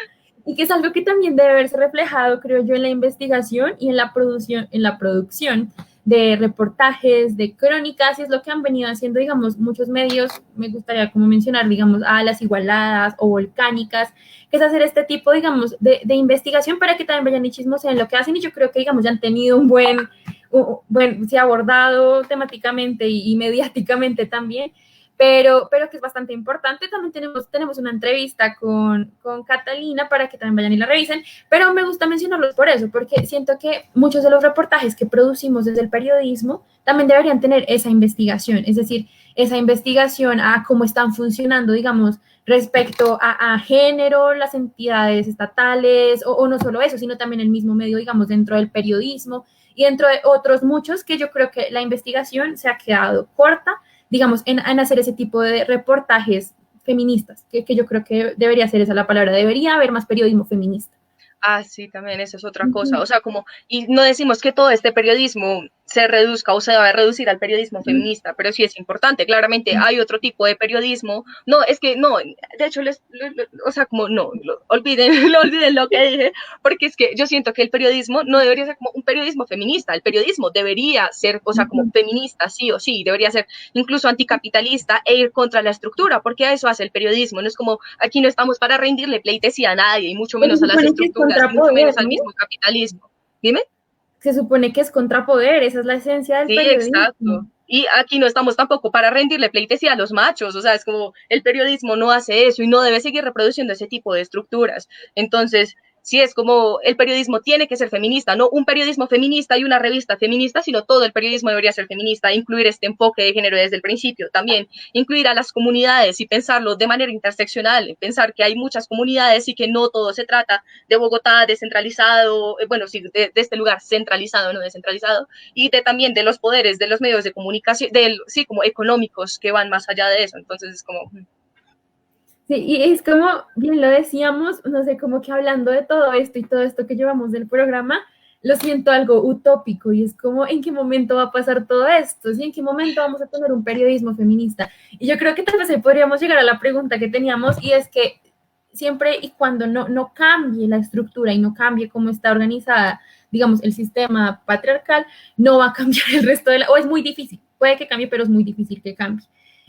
y que es algo que también debe verse reflejado, creo yo, en la investigación y en la producción de reportajes, de crónicas, y es lo que han venido haciendo, digamos, muchos medios, me gustaría como mencionar, digamos, a Las Igualadas o Volcánicas, que es hacer este tipo, digamos, de investigación para que también vayan y chismosen lo que hacen, y yo creo que, digamos, ya han tenido se ha abordado temáticamente y mediáticamente también, pero que es bastante importante. También tenemos una entrevista con Catalina para que también vayan y la revisen, pero me gusta mencionarlos por eso, porque siento que muchos de los reportajes que producimos desde el periodismo también deberían tener esa investigación, es decir, esa investigación a cómo están funcionando, digamos, respecto a género, las entidades estatales, o no solo eso, sino también el mismo medio, digamos, dentro del periodismo y dentro de otros muchos que yo creo que la investigación se ha quedado corta, digamos, en hacer ese tipo de reportajes feministas, que yo creo que debería ser esa la palabra, debería haber más periodismo feminista. Ah, sí, también esa es otra cosa. O sea, como, y no decimos que todo este periodismo se reduzca o se debe reducir al periodismo feminista, pero sí es importante. Claramente hay otro tipo de periodismo. No, es que no, de hecho, o sea, como no, olviden lo que dije, porque es que yo siento que el periodismo no debería ser como un periodismo feminista. El periodismo debería ser, o sea, como feminista, sí o sí, debería ser incluso anticapitalista e ir contra la estructura, porque a eso hace el periodismo. No es como aquí no estamos para rendirle pleitesía a nadie, y mucho menos a las estructuras, y mucho menos al mismo capitalismo. Dime. Se supone que es contrapoder, esa es la esencia del Sí, periodismo. exacto. Y aquí no estamos tampoco para rendirle pleitesía a los machos, o sea, es como el periodismo no hace eso y no debe seguir reproduciendo ese tipo de estructuras. Entonces, sí es como el periodismo tiene que ser feminista, no un periodismo feminista y una revista feminista, sino todo el periodismo debería ser feminista, incluir este enfoque de género desde el principio, también incluir a las comunidades y pensarlo de manera interseccional, pensar que hay muchas comunidades y que no todo se trata de Bogotá descentralizado, bueno, sí, de este lugar centralizado, no descentralizado, y también de los poderes de los medios de comunicación, sí, como económicos que van más allá de eso. Entonces es como... Sí, y es como, bien lo decíamos, no sé, como que hablando de todo esto y todo esto que llevamos del programa, lo siento algo utópico y es como, ¿en qué momento va a pasar todo esto? ¿Sí? ¿En qué momento vamos a tener un periodismo feminista? Y yo creo que tal vez ahí podríamos llegar a la pregunta que teníamos y es que siempre y cuando no cambie la estructura y no cambie cómo está organizada, digamos, el sistema patriarcal, no va a cambiar el resto de o es muy difícil, puede que cambie, pero es muy difícil que cambie.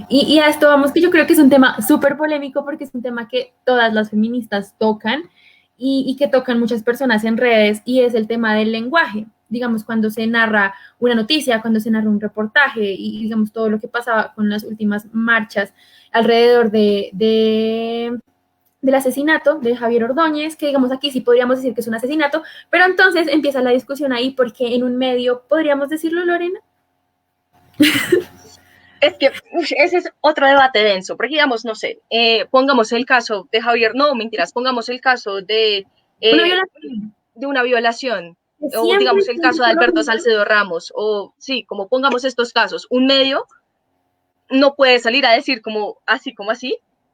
Y a esto vamos, que yo creo que es un tema súper polémico porque es un tema que todas las feministas tocan y que tocan muchas personas en redes y es el tema del lenguaje. Digamos, cuando se narra una noticia, cuando se narra un reportaje y digamos todo lo que pasaba con las últimas marchas alrededor del asesinato de Javier Ordóñez, que digamos aquí sí podríamos decir que es un asesinato, pero entonces empieza la discusión ahí porque en un medio, ¿podríamos decirlo, Lorena? Es que ese es otro debate denso, porque digamos, no sé, pongamos el caso de Javier, no, mentiras, pongamos el caso Una eh, violación. de una violación, o Siempre digamos el caso de Alberto Salcedo Ramos, o sí, como pongamos estos casos, un medio no puede salir a decir como así,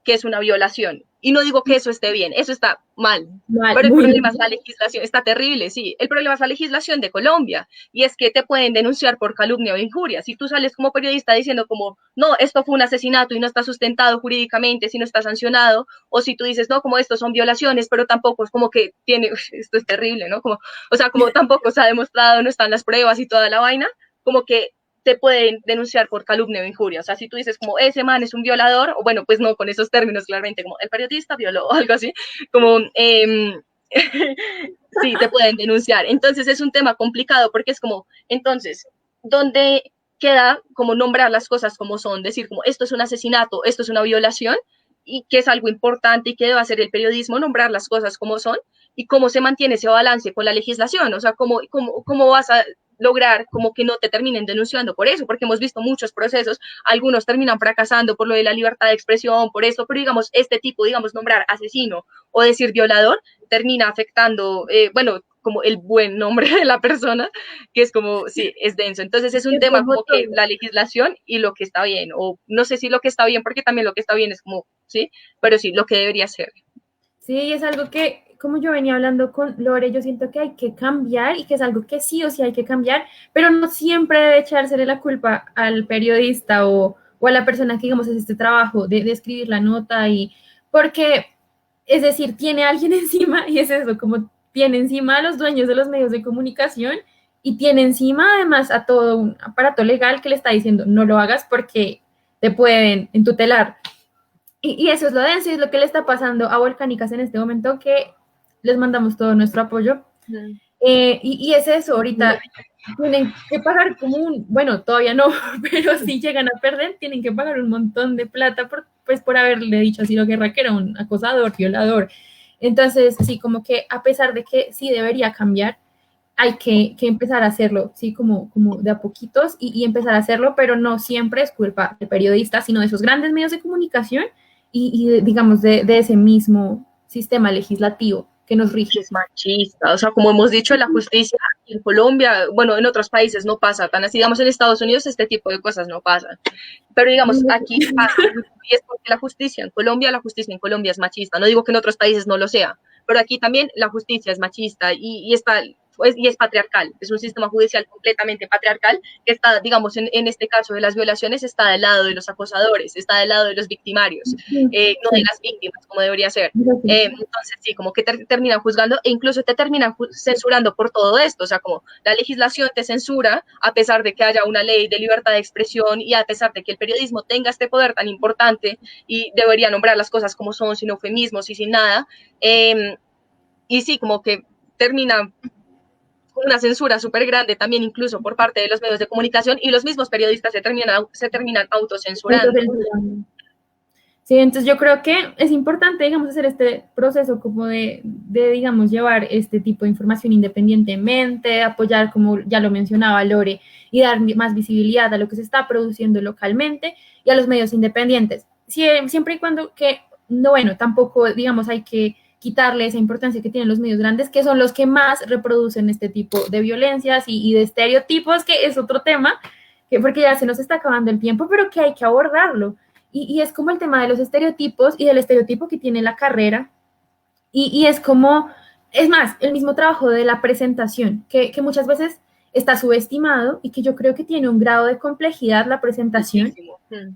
que es una violación. Y no digo que eso esté bien, eso está mal. mal, Pero el muy problema es mal. la legislación, está terrible, sí. El problema es la legislación de Colombia. Y es que te pueden denunciar por calumnia o injuria. Si tú sales como periodista diciendo como, no, esto fue un asesinato y no está sustentado jurídicamente, si no está sancionado, o si tú dices, no, como esto son violaciones, pero tampoco es como que tiene, esto es terrible, ¿no? Como, o sea, como tampoco se ha demostrado, no están las pruebas y toda la vaina, como que te pueden denunciar por calumnia o injuria. O sea, si tú dices como ese man es un violador, o bueno, pues no con esos términos claramente, como el periodista violó o algo así, como sí, te pueden denunciar. Entonces es un tema complicado porque es como, entonces, ¿dónde queda como nombrar las cosas como son? Decir como esto es un asesinato, esto es una violación, y que es algo importante y que debe hacer el periodismo, nombrar las cosas como son, y cómo se mantiene ese balance con la legislación. O sea, cómo vas a lograr como que no te terminen denunciando por eso, porque hemos visto muchos procesos, algunos terminan fracasando por lo de la libertad de expresión, por eso, pero digamos, este tipo, digamos, nombrar asesino o decir violador, termina afectando, bueno, como el buen nombre de la persona, que es como, sí, es denso. Entonces es un tema como que la legislación y lo que está bien, o no sé si lo que está bien, porque también lo que está bien es como, sí, pero sí, lo que debería ser. Sí, es algo que, como yo venía hablando con Lore, yo siento que hay que cambiar y que es algo que sí o sí hay que cambiar, pero no siempre debe echársele la culpa al periodista o a la persona que, digamos, hace este trabajo de escribir la nota y porque, es decir, tiene alguien encima y es eso, como tiene encima a los dueños de los medios de comunicación y tiene encima además a todo un aparato legal que le está diciendo no lo hagas porque te pueden entutelar. Y eso es lo denso y es lo que le está pasando a Volcánicas en este momento, que les mandamos todo nuestro apoyo. Y es eso, ahorita tienen que pagar como un, bueno, todavía no, pero si llegan a perder, tienen que pagar un montón de plata pues por haberle dicho a Ciro Guerra que era un acosador, violador. Entonces, sí, como que a pesar de que sí debería cambiar, hay que empezar a hacerlo, sí, como de a poquitos y empezar a hacerlo, pero no siempre es culpa del periodista, sino de esos grandes medios de comunicación y digamos, de ese mismo sistema legislativo que nos rige. Es machista, o sea, como hemos dicho, la justicia en Colombia, bueno, en otros países no pasa tan así, digamos, en Estados Unidos este tipo de cosas no pasan, pero digamos, aquí pasa mucho, y es porque la justicia en Colombia es machista, no digo que en otros países no lo sea, pero aquí también la justicia es machista y está, y es patriarcal, es un sistema judicial completamente patriarcal que está, digamos, en este caso de las violaciones, está del lado de los acosadores, está del lado de los victimarios, no de las víctimas, como debería ser. Entonces, sí, como que te terminan juzgando e incluso te terminan censurando por todo esto, o sea, como la legislación te censura a pesar de que haya una ley de libertad de expresión y a pesar de que el periodismo tenga este poder tan importante y debería nombrar las cosas como son, sin eufemismos y sin nada. Y sí, como que termina una censura súper grande también incluso por parte de los medios de comunicación y los mismos periodistas se terminan autocensurando. Sí, entonces yo creo que es importante, digamos, hacer este proceso como digamos, llevar este tipo de información independientemente, apoyar, como ya lo mencionaba Lore, y dar más visibilidad a lo que se está produciendo localmente y a los medios independientes. Siempre y cuando que, no, bueno, tampoco, digamos, hay que quitarle esa importancia que tienen los medios grandes, que son los que más reproducen este tipo de violencias y de estereotipos, que es otro tema, que porque ya se nos está acabando el tiempo, pero que hay que abordarlo. Y es como el tema de los estereotipos y del estereotipo que tiene la carrera. Y es como, es más, el mismo trabajo de la presentación, que muchas veces está subestimado y que yo creo que tiene un grado de complejidad la presentación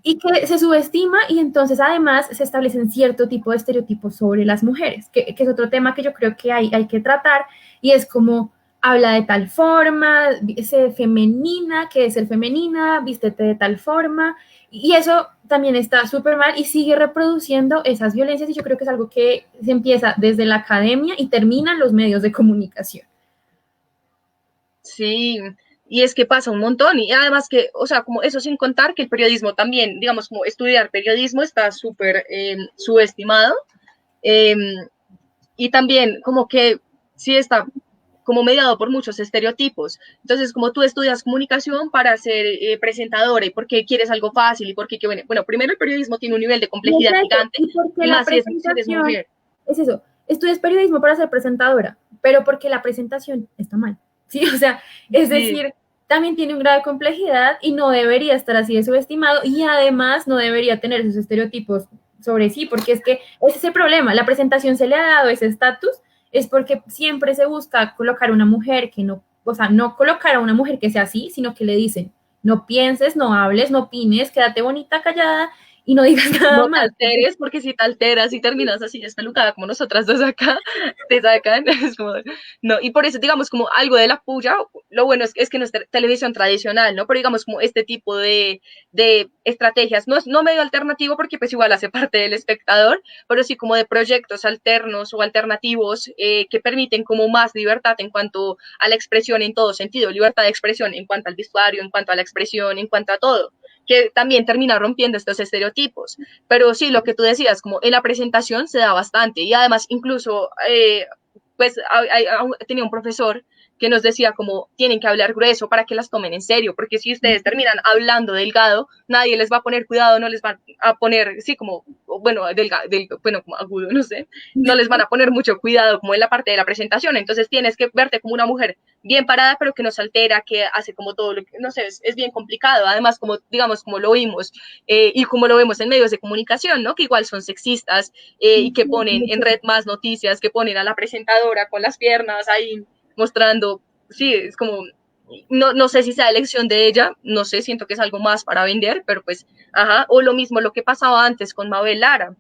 y que se subestima y entonces además se establecen cierto tipo de estereotipos sobre las mujeres, que es otro tema que yo creo que hay que tratar y es como habla de tal forma, sé femenina, que es ser femenina, vístete de tal forma y eso también está súper mal y sigue reproduciendo esas violencias y yo creo que es algo que se empieza desde la academia y termina en los medios de comunicación. Sí, y es que pasa un montón y además que, o sea, como eso sin contar que el periodismo también, digamos, como estudiar periodismo está súper subestimado eh, y también como que sí está como mediado por muchos estereotipos. Entonces, como tú estudias comunicación para ser presentadora y porque quieres algo fácil y porque, bueno, primero el periodismo tiene un nivel de complejidad gigante y más si eres mujer. Es eso, estudias periodismo para ser presentadora, pero porque la presentación está mal, ¿sí? O sea, es decir, también tiene un grado de complejidad y no debería estar así de subestimado y además no debería tener esos estereotipos sobre sí, porque es que ese es el problema, la presentación se le ha dado ese estatus, es porque siempre se busca colocar a una mujer que no, o sea, no colocar a una mujer que sea así, sino que le dicen, no pienses, no hables, no opines, quédate bonita, callada y no digas nada no más. te alteres, porque si te alteras y terminas así despelucada como nosotras dos acá, te sacan, es como, no, y por eso digamos como algo de la puya, lo bueno es que no es televisión tradicional, ¿no? Pero digamos como este tipo de estrategias, no medio alternativo porque pues igual hace parte del espectador, pero sí como de proyectos alternos o alternativos que permiten como más libertad en cuanto a la expresión en todo sentido, libertad de expresión en cuanto al vestuario, en cuanto a la expresión, en cuanto a todo, que también termina rompiendo estos estereotipos. Pero sí, lo que tú decías, como en la presentación se da bastante y además incluso pues tenía un profesor que nos decía como tienen que hablar grueso para que las tomen en serio, porque si ustedes terminan hablando delgado, nadie les va a poner cuidado, no les va a poner, sí, como, bueno, bueno, como agudo, no sé, no les van a poner mucho cuidado como en la parte de la presentación, entonces tienes que verte como una mujer bien parada, pero que no se altera, que hace como todo lo que, no sé, es bien complicado, además, como, digamos, como lo vimos, y como lo vemos en medios de comunicación, ¿no? Que igual son sexistas, y que ponen en red más noticias, que ponen a la presentadora con las piernas ahí mostrando, sí, es como, no sé si sea elección de ella, no sé, siento que es algo más para vender, pero pues, ajá, o lo mismo lo que pasaba antes con Mabel Lara,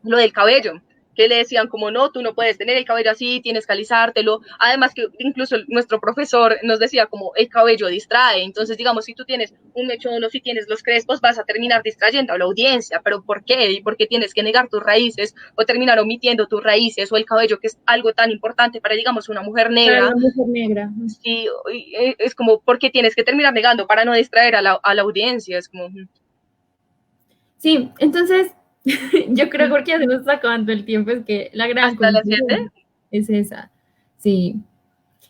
lo del cabello, que le decían como no, tú no puedes tener el cabello así, tienes que alisártelo, además que incluso nuestro profesor nos decía como el cabello distrae, entonces digamos, si tú tienes un mechón o si tienes los crespos, vas a terminar distrayendo a la audiencia, pero ¿por qué? ¿Y por qué tienes que negar tus raíces o terminar omitiendo tus raíces o el cabello, que es algo tan importante para, digamos, una mujer Para negra? la mujer negra. Sí, es como, ¿por qué tienes que terminar negando para no distraer a la audiencia? Es como... Sí, entonces yo creo que porque ya se nos está acabando el tiempo, es que la gran ¿Hasta las 7? conclusión es esa. Sí. Y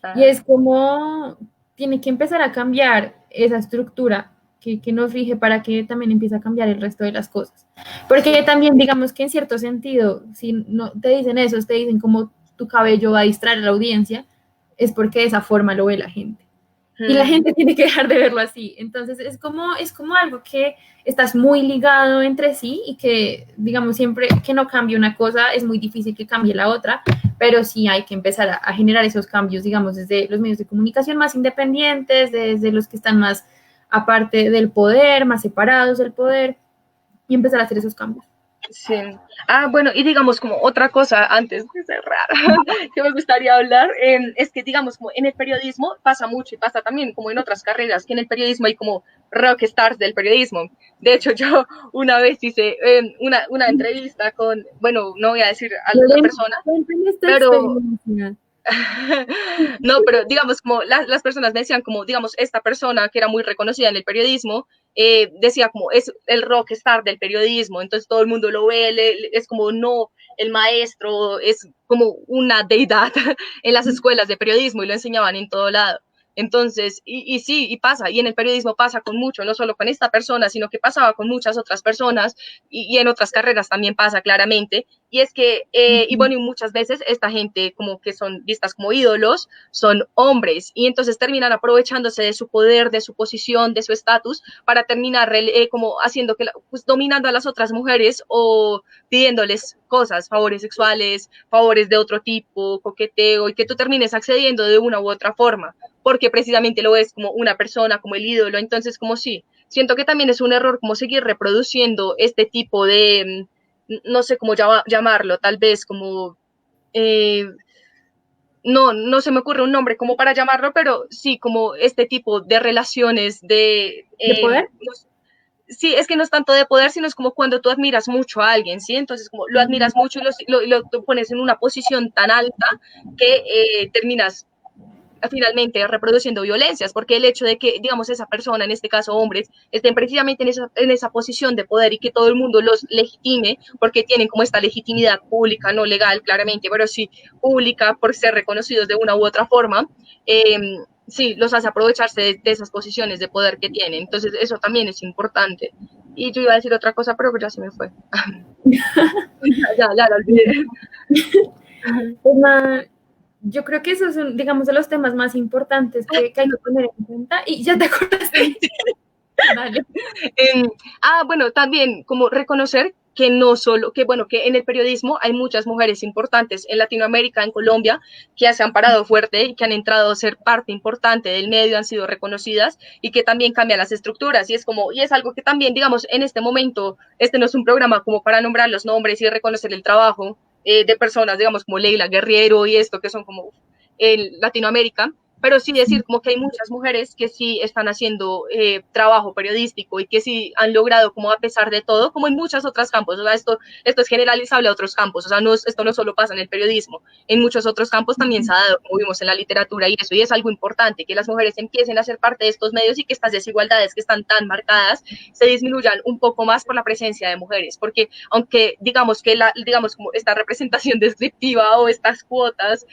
Ah, es como tiene que empezar a cambiar esa estructura que nos rige para que también empiece a cambiar el resto de las cosas. Porque sí. también, digamos que en cierto sentido, si no te dicen eso, te dicen como tu cabello va a distraer a la audiencia, es porque de esa forma lo ve la gente. Y la Hmm. gente tiene que dejar de verlo así. Entonces es como algo que estás muy ligado entre sí y que, digamos, siempre que no cambie una cosa, es muy difícil que cambie la otra, pero sí hay que empezar a generar esos cambios, digamos, desde los medios de comunicación más independientes, desde los que están más aparte del poder, más separados del poder, y empezar a hacer esos cambios. Sí. Ah, bueno, y digamos como otra cosa antes de cerrar que me gustaría hablar, es que digamos como en el periodismo pasa mucho y pasa también como en otras carreras, que en el periodismo hay como rock stars del periodismo. De hecho, yo una vez hice una entrevista con, bueno, no voy a decir a la persona, Cuéntame esta pero experiencia. no, pero digamos, como las personas me decían, como, digamos, esta persona que era muy reconocida en el periodismo, decía como, es el rockstar del periodismo, entonces todo el mundo lo ve, es como, no, el maestro, es como una deidad en las escuelas de periodismo y lo enseñaban en todo lado. Entonces, y sí, y pasa, y en el periodismo pasa con mucho, no solo con esta persona, sino que pasaba con muchas otras personas, y en otras carreras también pasa claramente, y es que, y bueno, y muchas veces esta gente como que son vistas como ídolos, son hombres, y entonces terminan aprovechándose de su poder, de su posición, de su estatus, para terminar como haciendo que, pues dominando a las otras mujeres o pidiéndoles cosas, favores sexuales, favores de otro tipo, coqueteo, y que tú termines accediendo de una u otra forma, porque precisamente lo ves como una persona, como el ídolo, entonces como sí, siento que también es un error como seguir reproduciendo este tipo de no sé cómo llamarlo, tal vez como, eh, no se me ocurre un nombre como para llamarlo, pero sí, como este tipo de relaciones de, ¿De poder? no, sí, es que no es tanto de poder, sino es como cuando tú admiras mucho a alguien, ¿sí? Entonces, como lo admiras mucho y lo pones en una posición tan alta que terminas finalmente reproduciendo violencias, porque el hecho de que, digamos, esa persona, en este caso hombres, estén precisamente en esa posición de poder y que todo el mundo los legitime, porque tienen como esta legitimidad pública, no legal, claramente, pero sí pública por ser reconocidos de una u otra forma, eh, sí, los hace aprovecharse de esas posiciones de poder que tienen. Entonces, eso también es importante. Y yo iba a decir otra cosa, pero ya se me fue. Ya la olvidé. Pues yo creo que esos son, digamos, de los temas más importantes que hay que poner en cuenta. Y ya te acordaste. Dale. Bueno, también como reconocer que no solo, que bueno, que en el periodismo hay muchas mujeres importantes en Latinoamérica, en Colombia, que se han parado fuerte y que han entrado a ser parte importante del medio, han sido reconocidas y que también cambian las estructuras. Y es como, y es algo que también, digamos, en este momento, este no es un programa como para nombrar los nombres y reconocer el trabajo de personas, digamos, como Leila Guerriero y esto, que son como en Latinoamérica, pero sí decir como que hay muchas mujeres que sí están haciendo trabajo periodístico y que sí han logrado como a pesar de todo, como en muchos otros campos, o sea, esto es generalizable a otros campos, o sea, esto no solo pasa en el periodismo, en muchos otros campos también se ha dado, como vimos en la literatura y eso, y es algo importante, que las mujeres empiecen a ser parte de estos medios y que estas desigualdades que están tan marcadas se disminuyan un poco más por la presencia de mujeres, porque aunque digamos que digamos como esta representación descriptiva o estas cuotas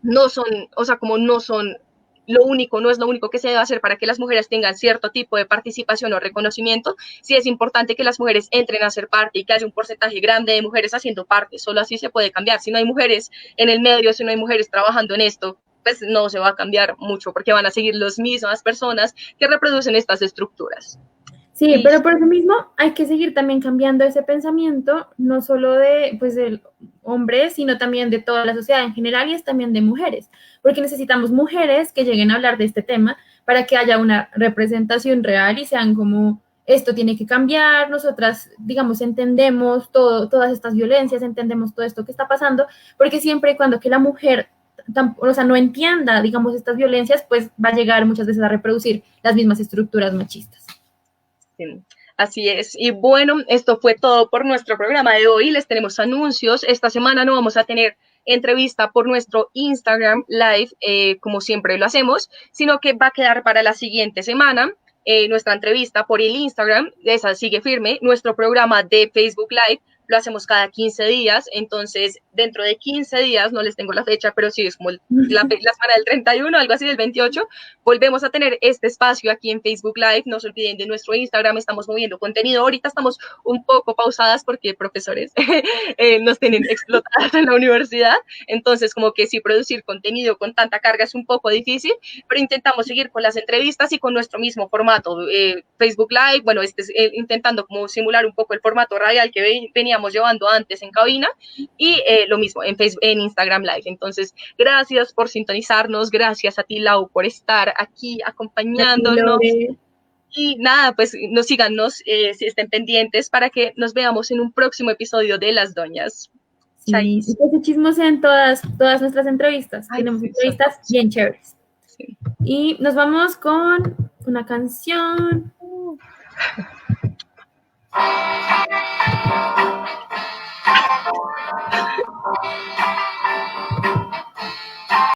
no son, o sea, como no son lo único, no es lo único que se debe hacer para que las mujeres tengan cierto tipo de participación o reconocimiento, sí es importante que las mujeres entren a ser parte y que haya un porcentaje grande de mujeres haciendo parte, solo así se puede cambiar. Si no hay mujeres en el medio, si no hay mujeres trabajando en esto, pues no se va a cambiar mucho porque van a seguir las mismas personas que reproducen estas estructuras. Sí, pero por eso mismo hay que seguir también cambiando ese pensamiento, no solo de, pues, del hombre, sino también de toda la sociedad en general y es también de mujeres, porque necesitamos mujeres que lleguen a hablar de este tema para que haya una representación real y sean como, esto tiene que cambiar, nosotras, digamos, entendemos todas estas violencias, entendemos todo esto que está pasando, porque siempre y cuando que la mujer o sea, no entienda, digamos, estas violencias, pues va a llegar muchas veces a reproducir las mismas estructuras machistas. Sí, así es. Y bueno, esto fue todo por nuestro programa de hoy. Les tenemos anuncios. Esta semana no vamos a tener entrevista por nuestro Instagram Live, como siempre lo hacemos, sino que va a quedar para la siguiente semana. Nuestra entrevista por el Instagram, esa sigue firme. Nuestro programa de Facebook Live lo hacemos cada 15 días, entonces dentro de 15 días, no les tengo la fecha, pero sí es como la semana del 31, algo así del 28, volvemos a tener este espacio aquí en Facebook Live, no se olviden de nuestro Instagram, estamos moviendo contenido, ahorita estamos un poco pausadas porque profesores nos tienen explotadas en la universidad, entonces como que sí producir contenido con tanta carga es un poco difícil, pero intentamos seguir con las entrevistas y con nuestro mismo formato, Facebook Live, bueno, intentando como simular un poco el formato radial que veníamos llevando antes en cabina y lo mismo en Facebook, en Instagram Live. Entonces, gracias por sintonizarnos, gracias a ti, Lau, por estar aquí acompañándonos. Y nada, pues síganos, si estén pendientes para que nos veamos en un próximo episodio de Las Doñas. Sí, y que chismoseen todas nuestras entrevistas. Ay, tenemos sí, entrevistas bien chéveres. Sí. Y nos vamos con una canción.